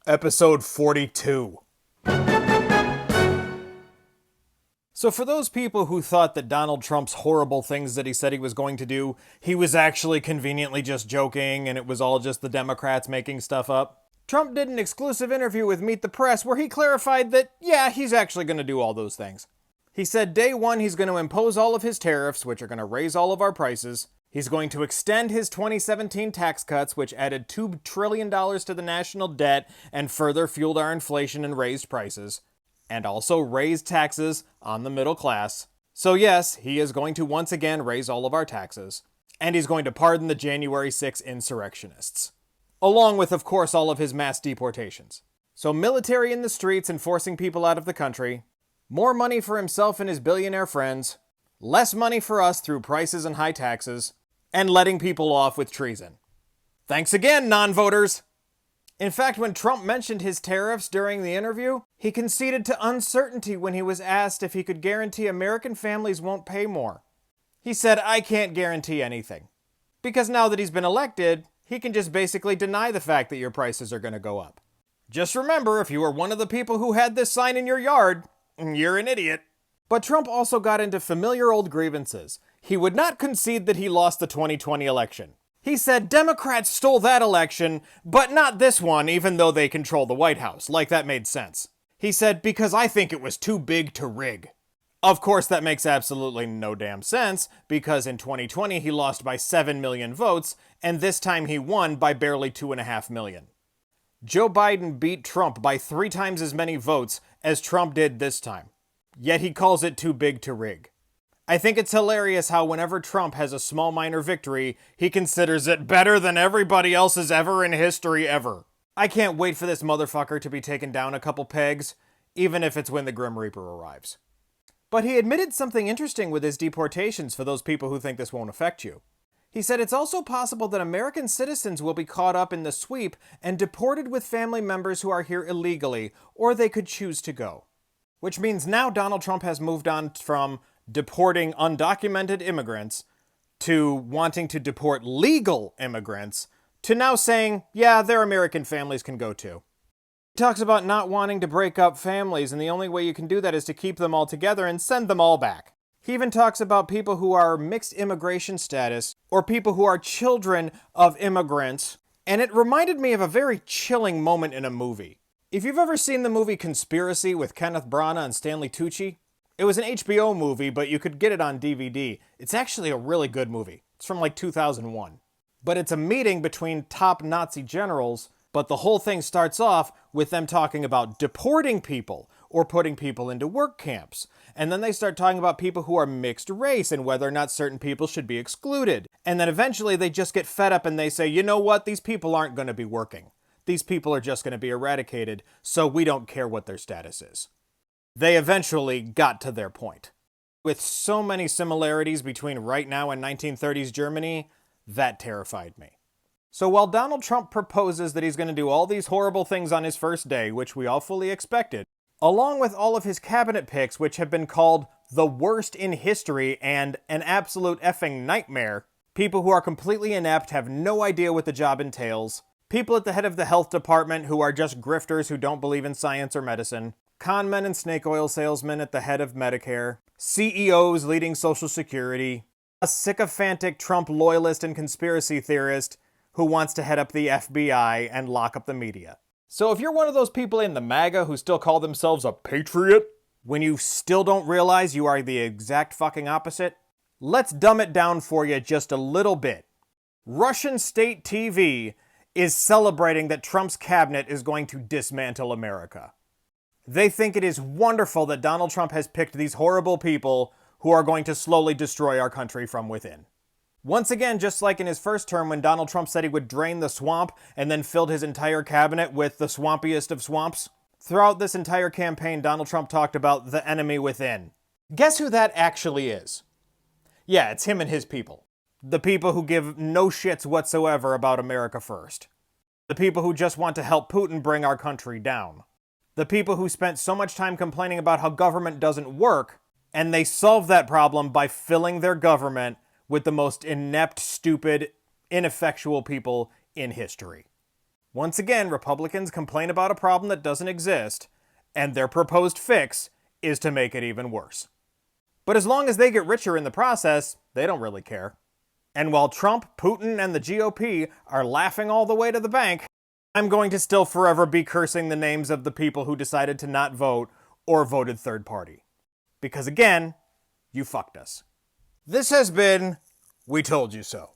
Episode 42. So for those people who thought that Donald Trump's horrible things that he said he was going to do, he was actually conveniently just joking and it was all just the Democrats making stuff up, Trump did an exclusive interview with Meet the Press where he clarified that, yeah, he's actually going to do all those things. He said day one he's going to impose all of his tariffs, which are going to raise all of our prices. He's going to extend his 2017 tax cuts, which added $2 trillion to the national debt and further fueled our inflation and raised prices. And also raised taxes on the middle class. So yes, he is going to once again raise all of our taxes. And he's going to pardon the January 6 insurrectionists. Along with, of course, all of his mass deportations. So military in the streets and forcing people out of the country. More money for himself and his billionaire friends. Less money for us through prices and high taxes. And letting people off with treason. Thanks again, non-voters! In fact, when Trump mentioned his tariffs during the interview, he conceded to uncertainty when he was asked if he could guarantee American families won't pay more. He said, "I can't guarantee anything." Because now that he's been elected, he can just basically deny the fact that your prices are going to go up. Just remember, if you were one of the people who had this sign in your yard, you're an idiot. But Trump also got into familiar old grievances. He would not concede that he lost the 2020 election. He said Democrats stole that election, but not this one, even though they control the White House. Like that made sense. He said, because I think it was too big to rig. Of course, that makes absolutely no damn sense, because in 2020 he lost by 7 million votes, and this time he won by barely 2.5 million. Joe Biden beat Trump by 3 times as many votes as Trump did this time. Yet he calls it too big to rig. I think it's hilarious how whenever Trump has a small minor victory, he considers it better than everybody else's ever in history ever. I can't wait for this motherfucker to be taken down a couple pegs, even if it's when the Grim Reaper arrives. But he admitted something interesting with his deportations for those people who think this won't affect you. He said it's also possible that American citizens will be caught up in the sweep and deported with family members who are here illegally, or they could choose to go. Which means now Donald Trump has moved on from deporting undocumented immigrants to wanting to deport legal immigrants to now saying, yeah, their American families can go too. He talks about not wanting to break up families, and the only way you can do that is to keep them all together and send them all back. He even talks about people who are mixed immigration status or people who are children of immigrants, and it reminded me of a very chilling moment in a movie. If you've ever seen the movie Conspiracy with Kenneth Branagh and Stanley Tucci, it was an HBO movie, but you could get it on DVD. It's actually a really good movie. It's from like 2001. But it's a meeting between top Nazi generals, but the whole thing starts off with them talking about deporting people or putting people into work camps. And then they start talking about people who are mixed race and whether or not certain people should be excluded. And then eventually they just get fed up and they say, you know what, these people aren't going to be working. These people are just going to be eradicated, so we don't care what their status is. They eventually got to their point. With so many similarities between right now and 1930s Germany, that terrified me. So while Donald Trump proposes that he's going to do all these horrible things on his first day, which we all fully expected, along with all of his cabinet picks, which have been called the worst in history and an absolute effing nightmare, people who are completely inept, have no idea what the job entails, people at the head of the health department who are just grifters who don't believe in science or medicine, con men and snake oil salesmen at the head of Medicare, CEOs leading Social Security, a sycophantic Trump loyalist and conspiracy theorist who wants to head up the FBI and lock up the media. So if you're one of those people in the MAGA who still call themselves a patriot, when you still don't realize you are the exact fucking opposite, let's dumb it down for you just a little bit. Russian state TV is celebrating that Trump's cabinet is going to dismantle America. They think it is wonderful that Donald Trump has picked these horrible people who are going to slowly destroy our country from within. Once again, just like in his first term when Donald Trump said he would drain the swamp and then filled his entire cabinet with the swampiest of swamps, throughout this entire campaign, Donald Trump talked about the enemy within. Guess who that actually is? Yeah, it's him and his people. The people who give no shits whatsoever about America first. The people who just want to help Putin bring our country down. The people who spent so much time complaining about how government doesn't work, and they solved that problem by filling their government with the most inept, stupid, ineffectual people in history. Once again, Republicans complain about a problem that doesn't exist, and their proposed fix is to make it even worse. But as long as they get richer in the process, they don't really care. And while Trump, Putin, and the GOP are laughing all the way to the bank, I'm going to still forever be cursing the names of the people who decided to not vote or voted third party. Because again, you fucked us. This has been We Told You So.